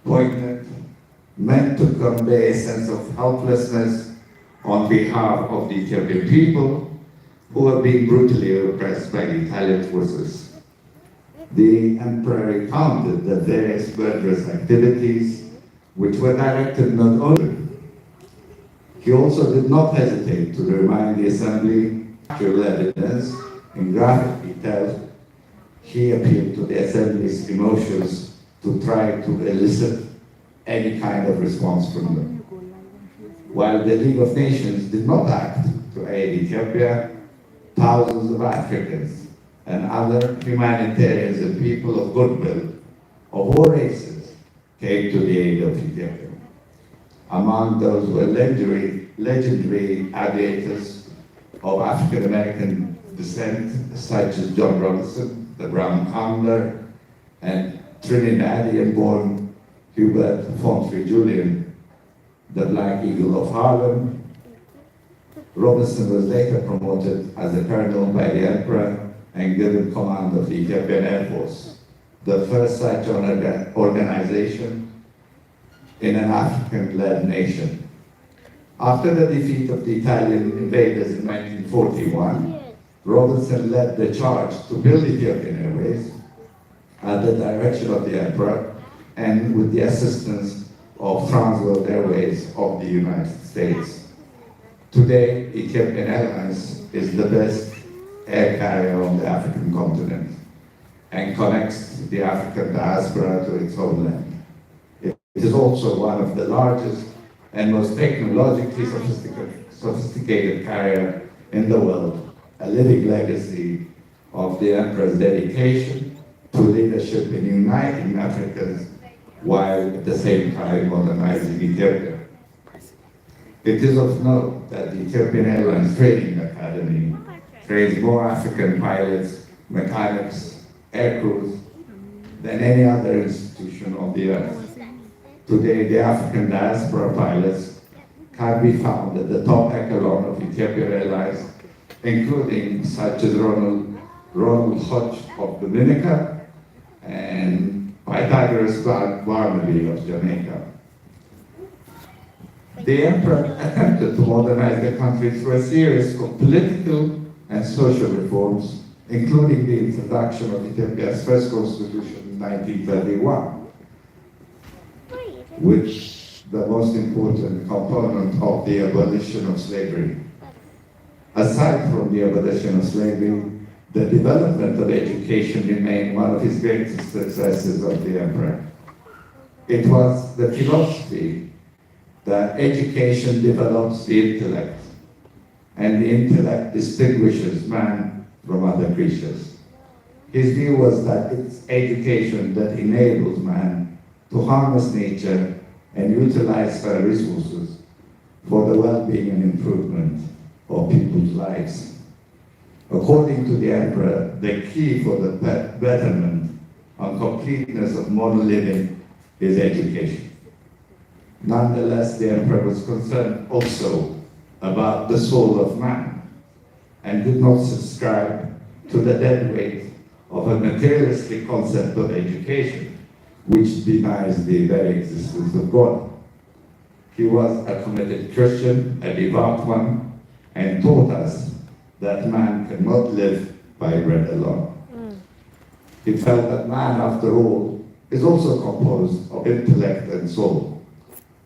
poignant, meant to convey a sense of helplessness on behalf of the Ethiopian people who are being brutally oppressed by the Italian forces. The emperor recounted the various murderous activities which were directed not only. He also did not hesitate to remind the assembly actual evidence in graphic detail. He appealed to the assembly's emotions to try to elicit any kind of response from them. While the League of Nations did not act to aid Ethiopia, thousands of Africans and other humanitarians and people of goodwill of all races came to the aid of Ethiopia. Among those were legendary aviators of African American descent, such as John Robinson, the Brown Condor, and Trinidadian-born Hubert Fonfrey Julian, the Black Eagle of Harlem. Robinson was later promoted as a colonel by the emperor and given command of the Ethiopian Air Force, the first such organization in an African-led nation. After the defeat of the Italian invaders in 1941, Robinson led the charge to build Ethiopian Airways at the direction of the emperor and with the assistance of Transworld Airways of the United States. Today, Ethiopian Airlines is the best air carrier on the African continent and connects the African diaspora to its homeland. It is also one of the largest and most technologically sophisticated carrier in the world, a living legacy of the emperor's dedication to leadership in uniting Africans while at the same time modernizing Ethiopia. It is of note that the Ethiopian Airlines Training Academy trains more African pilots, mechanics, air crews than any other institution on the earth. Today, the African diaspora pilots can be found at the top echelon of Ethiopian Airlines, including such as Ronald Hodge of Dominica and Pythagoras Barnaby of Jamaica. The emperor attempted to modernize the country through a series of political and social reforms, including the introduction of Ethiopia's first constitution in 1931, which the most important component of the abolition of slavery. Aside from the abolition of slavery, the development of education remained one of his greatest successes of the emperor. It was the philosophy that education develops the intellect, and the intellect distinguishes man from other creatures. His view was that it's education that enables man to harness nature and utilize her resources for the well-being and improvement of people's lives. According to the emperor, the key for the betterment and completeness of modern living is education. Nonetheless, the emperor was concerned also about the soul of man and did not subscribe to the dead weight of a materialistic concept of education, which denies the very existence of God. He was a committed Christian, a devout one, and taught us that man cannot live by bread alone. He felt that man, after all, is also composed of intellect and soul.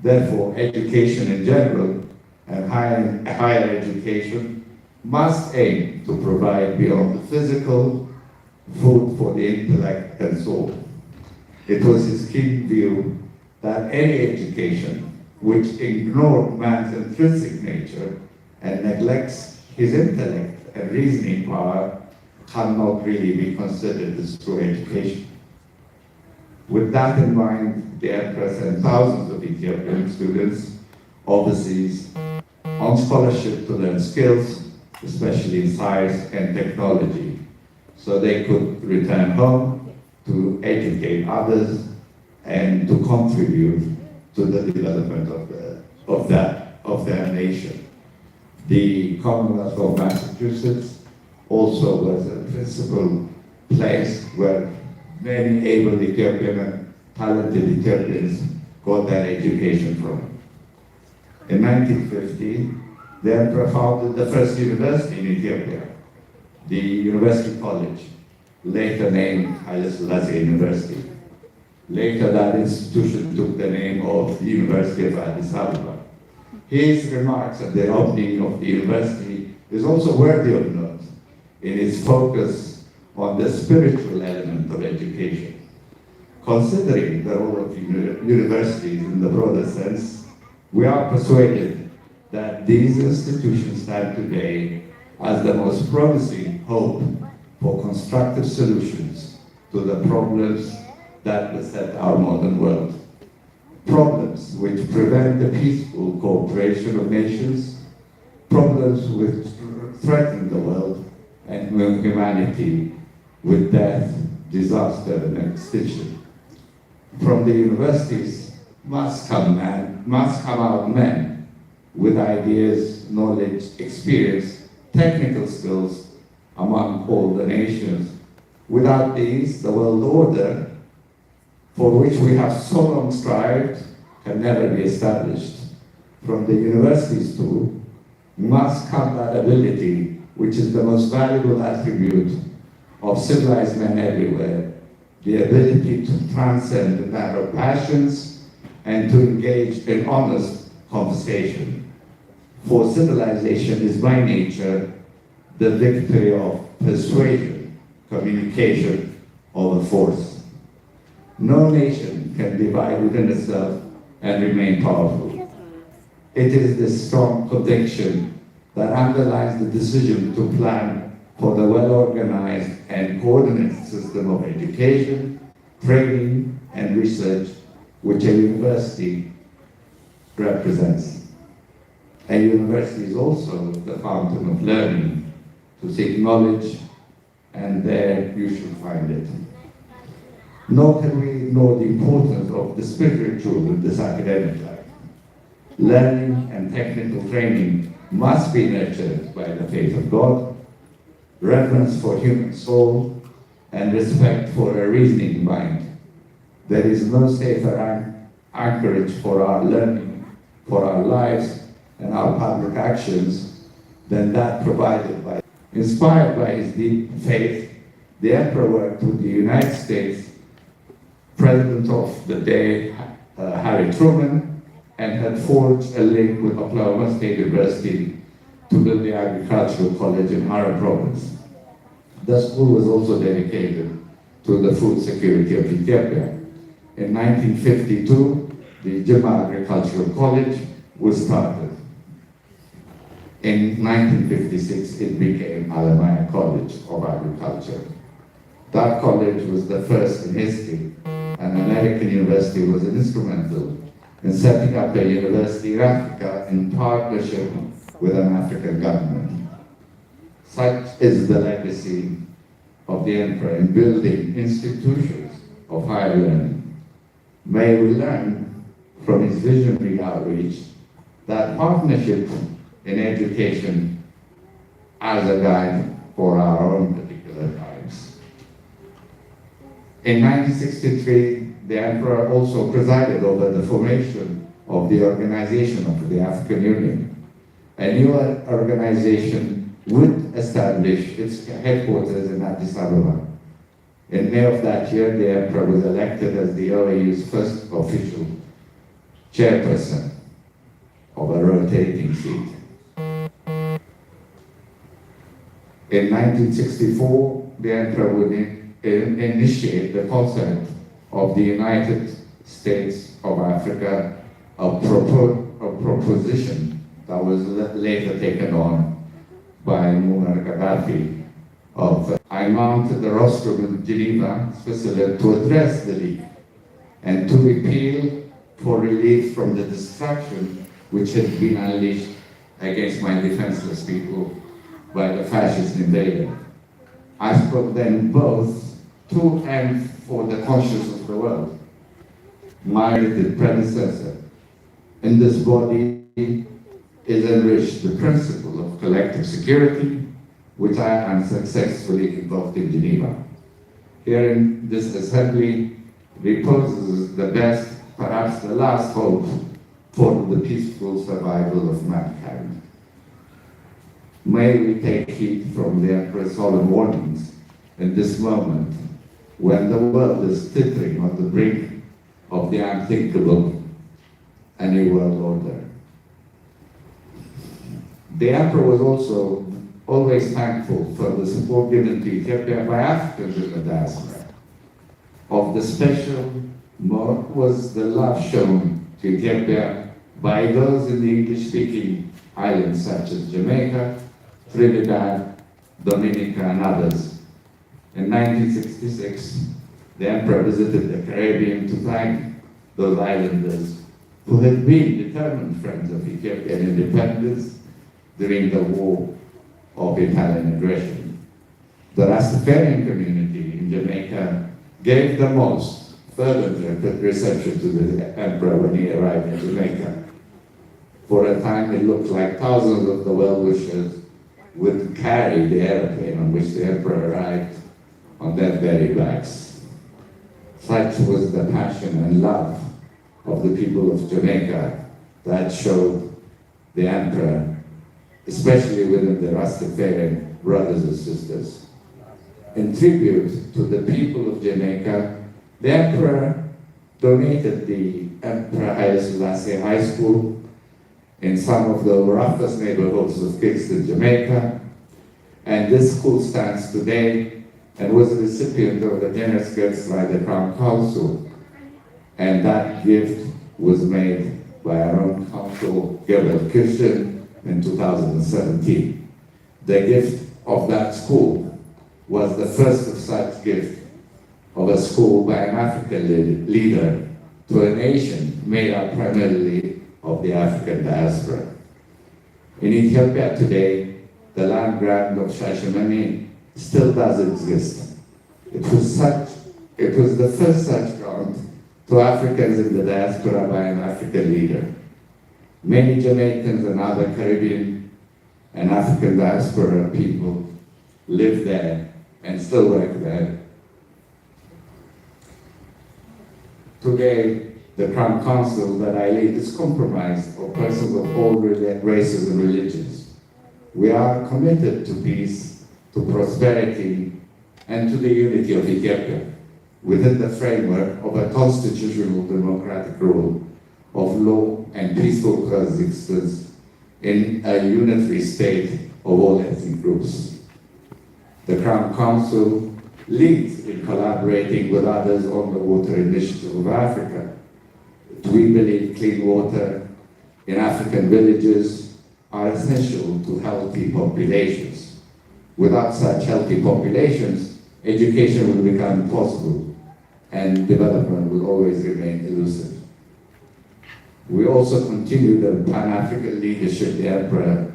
Therefore, education in general and higher education must aim to provide beyond the physical food for the intellect and soul. It was his keen view that any education which ignored man's intrinsic nature and neglects his intellect and reasoning power cannot really be considered as true education. With that in mind, the emperor sent thousands of Ethiopian students overseas on scholarship to learn skills, especially in science and technology, so they could return home to educate others and to contribute to the development of their nation. The Commonwealth of Massachusetts also was a principal place where many able Ethiopian talented Ethiopians got their education from. In 1950, the emperor founded the first university in Ethiopia, the University College, later named Selassie University. Later, that institution took the name of the University of Addis Ababa. His remarks at the opening of the university is also worthy of note in its focus on the spiritual element of education. Considering the role of universities in the broader sense, we are persuaded that these institutions stand today as the most promising hope for constructive solutions to the problems that beset our modern world. Problems which prevent the peaceful cooperation of nations, problems which threaten the world and humanity with death, disaster, and extinction. From the universities must come out men with ideas, knowledge, experience, technical skills among all the nations. Without these, the world order for which we have so long strived can never be established. From the universities too, must come that ability which is the most valuable attribute of civilized men everywhere, the ability to transcend narrow passions and to engage in honest conversation. For civilization is by nature the victory of persuasion, communication over force. No nation can divide within itself and remain powerful. It is this strong conviction that underlies the decision to plan for the well-organized and coordinated system of education, training, and research which a university represents. A university is also the fountain of learning. To seek knowledge, and there you shall find it. Nor can we ignore the importance of the spiritual in this academic life. Learning and technical training must be nurtured by the faith of God, reverence for human soul, and respect for a reasoning mind. There is no safer anchorage for our learning, for our lives, and our public actions than that provided by. Inspired by his deep faith, the emperor worked with the United States President of the day, Harry Truman, and had forged a link with Oklahoma State University to build the Agricultural College in Hara Province. The school was also dedicated to the food security of Ethiopia. In 1952, the Jimma Agricultural College was started. In 1956, it became Alamaya College of Agriculture. That college was the first in history. An American university was instrumental in setting up a university in Africa in partnership with an African government. Such is the legacy of the emperor in building institutions of higher learning. May we learn from his visionary outreach that partnership in education as a guide for our own particular times. In 1963, the emperor also presided over the formation of the organization of the African Union. A new organization would establish its headquarters in Addis Ababa. In May of that year, the emperor was elected as the OAU's first official chairperson of a rotating seat. In 1964, the emperor would initiate the concept of the United States of Africa, a proposition that was later taken on by Muammar Gaddafi. I mounted the rostrum in Geneva, Switzerland, to address the League and to appeal for relief from the destruction which had been unleashed against my defenseless people by the fascist invader. I spoke then both to and for the conscience of the world. My predecessor in this body is enriched the principle of collective security, which I unsuccessfully invoked in Geneva. Here in this assembly, reposes the best, perhaps the last hope for the peaceful survival of mankind. May we take heed from the Emperor's solemn warnings in this moment when the world is teetering on the brink of the unthinkable, a new world order. The Emperor was also always thankful for the support given to Ethiopia by Africans in the diaspora. Of the special more was the love shown to Ethiopia by those in the English-speaking islands such as Jamaica, Trinidad, Dominica, and others. In 1966, the Emperor visited the Caribbean to thank those islanders who had been determined friends of Ethiopian independence during the war of Italian aggression. The Rastafarian community in Jamaica gave the most fervent reception to the Emperor when he arrived in Jamaica. For a time, it looked like thousands of the well-wishers would carry the airplane on which the Emperor arrived on their very backs. Such was the passion and love of the people of Jamaica that showed the Emperor, especially within the Rastafarian brothers and sisters. In tribute to the people of Jamaica, the Emperor donated the Emperor Haile Selassie High School in some of the roughest neighborhoods of Kingston, Jamaica. And this school stands today and was a recipient of a generous gift by the Crown Council. And that gift was made by our own council, Gabriel Christian, in 2017. The gift of that school was the first of such gift of a school by an African leader to a nation made up primarily of the African diaspora. In Ethiopia today, the land grant of Shashamane still does exist. It was the first such grant to Africans in the diaspora by an African leader. Many Jamaicans and other Caribbean and African diaspora people live there and still work there. Today, the Crown Council that I lead is comprised of persons of all races and religions. We are committed to peace, to prosperity, and to the unity of Ethiopia within the framework of a constitutional democratic rule of law and peaceful coexistence in a unitary state of all ethnic groups. The Crown Council leads in collaborating with others on the Water Initiative of Africa. We believe clean water in African villages are essential to healthy populations. Without such healthy populations, education will become impossible and development will always remain elusive. We also continue the Pan-African leadership the Emperor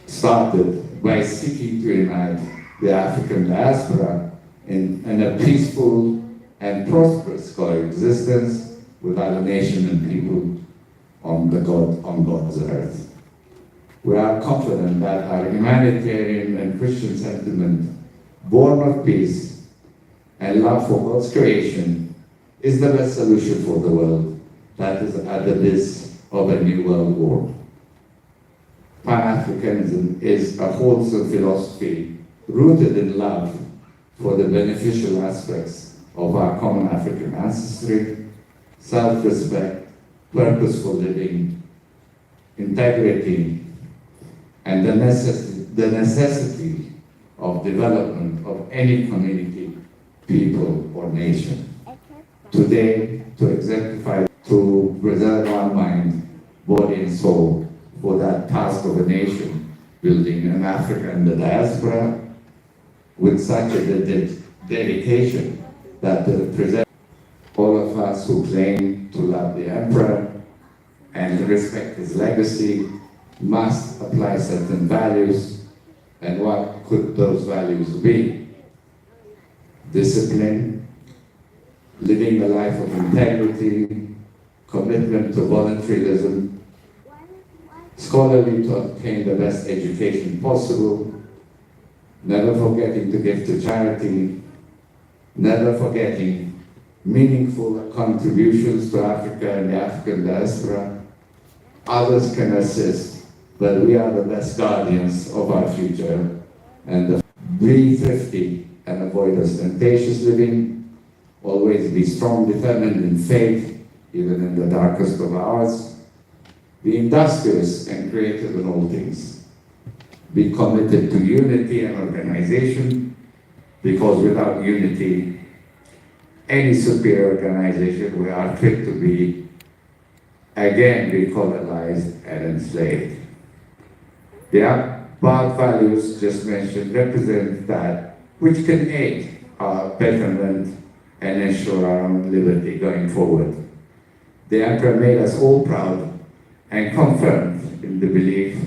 started by seeking to unite the African diaspora in a peaceful and prosperous coexistence with other nations and people on God's earth. We are confident that our humanitarian and Christian sentiment, born of peace and love for God's creation, is the best solution for the world that is at the base of a new world order. Pan-Africanism is a wholesome philosophy rooted in love for the beneficial aspects of our common African ancestry, self-respect, purposeful living, integrity, and the necessity of development of any community, people, or nation. Today, to exemplify, to preserve our mind, body, and soul for that task of a nation building an Africa in the diaspora with such a dedication that presents all of us who claim to love the Emperor and respect his legacy must apply certain values. And what could those values be? Discipline, living a life of integrity, commitment to voluntarism, scholarly to obtain the best education possible, never forgetting to give to charity, never forgetting meaningful contributions to Africa and the African diaspora. Others can assist, but we are the best guardians of our future. And be thrifty and avoid ostentatious living. Always be strong, determined in faith, even in the darkest of hours. Be industrious and creative in all things. Be committed to unity and organization, because without unity, any superior organization we are fit to be again decolonized and enslaved. The above values just mentioned represent that which can aid our betterment and ensure our own liberty going forward. The Emperor made us all proud and confirmed in the belief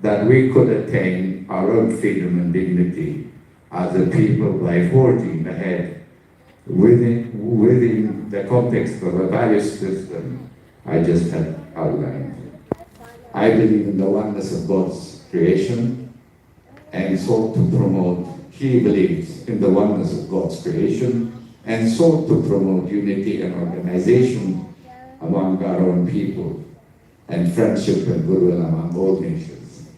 that we could attain our own freedom and dignity as a people by forging ahead within the context of a value system I just had outlined. I believe in the oneness of God's creation and sought to promote, he believes in the oneness of God's creation and sought to promote unity and organization among our own people and friendship and goodwill among all nations.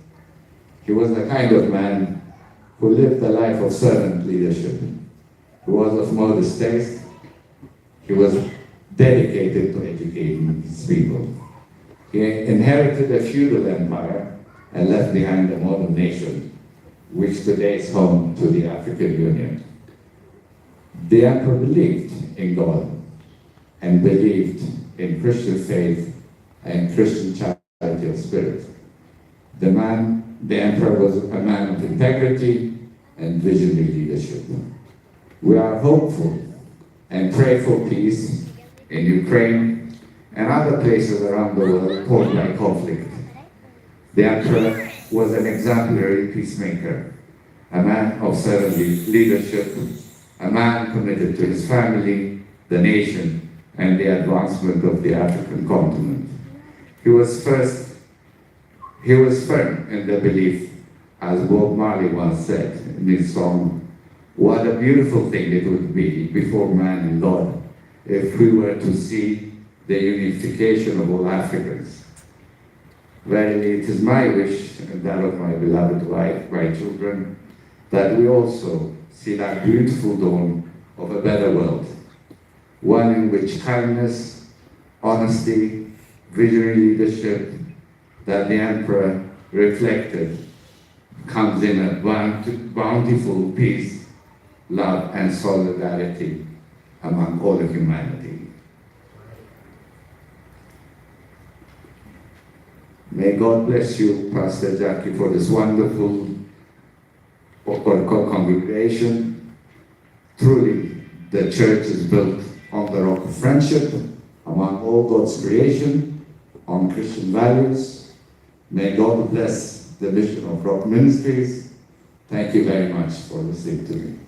He was the kind of man who lived a life of servant leadership. He was of modest taste. He was dedicated to educating his people. He inherited a feudal empire and left behind a modern nation, which today is home to the African Union. The emperor believed in God and believed in Christian faith and Christian charity of spirit. The emperor was a man of integrity and visionary leadership. We are hopeful and pray for peace in Ukraine and other places around the world torn by conflict. The emperor was an exemplary peacemaker, a man of servant leadership, a man committed to his family, the nation, and the advancement of the African continent. He was firm in the belief, as Bob Marley once said in his song, "What a beautiful thing it would be before man and God if we were to see the unification of all Africans." Verily, it is my wish, and that of my beloved wife, my children, that we also see that beautiful dawn of a better world, one in which kindness, honesty, visionary leadership that the emperor reflected comes in a bountiful peace, love, and solidarity among all of humanity. May God bless you, Pastor Jackie, for this wonderful congregation. Truly, the church is built on the rock of friendship among all God's creation, on Christian values. May God bless the mission of Rock Ministries. Thank you very much for listening to me.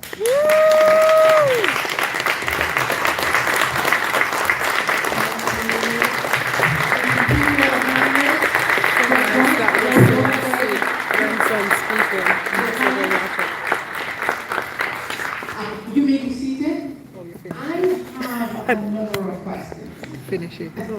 You may be seated. I have a number of questions. Finish it.